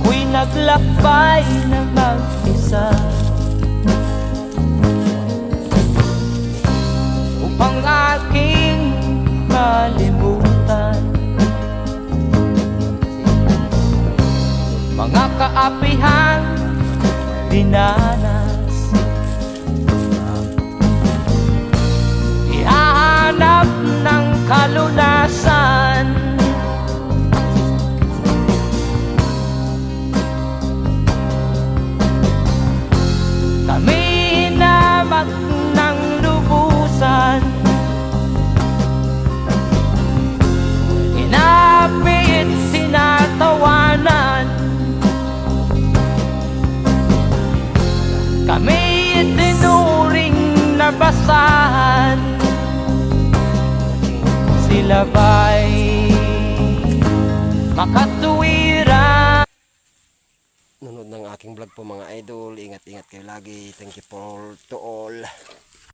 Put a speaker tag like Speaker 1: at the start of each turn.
Speaker 1: ako'y naglakbay na mag-isa upang aking malimutan mga kaapihan dinanas. Ihahanap ng kalunasan kami hinamak ng lubusan, inapit sinatawanan, kami itinuring na basahan. Sila ba'y makatuwiran?
Speaker 2: Nanood ng aking vlog po mga idol. Ingat-ingat kayo lagi. Thank you for to all.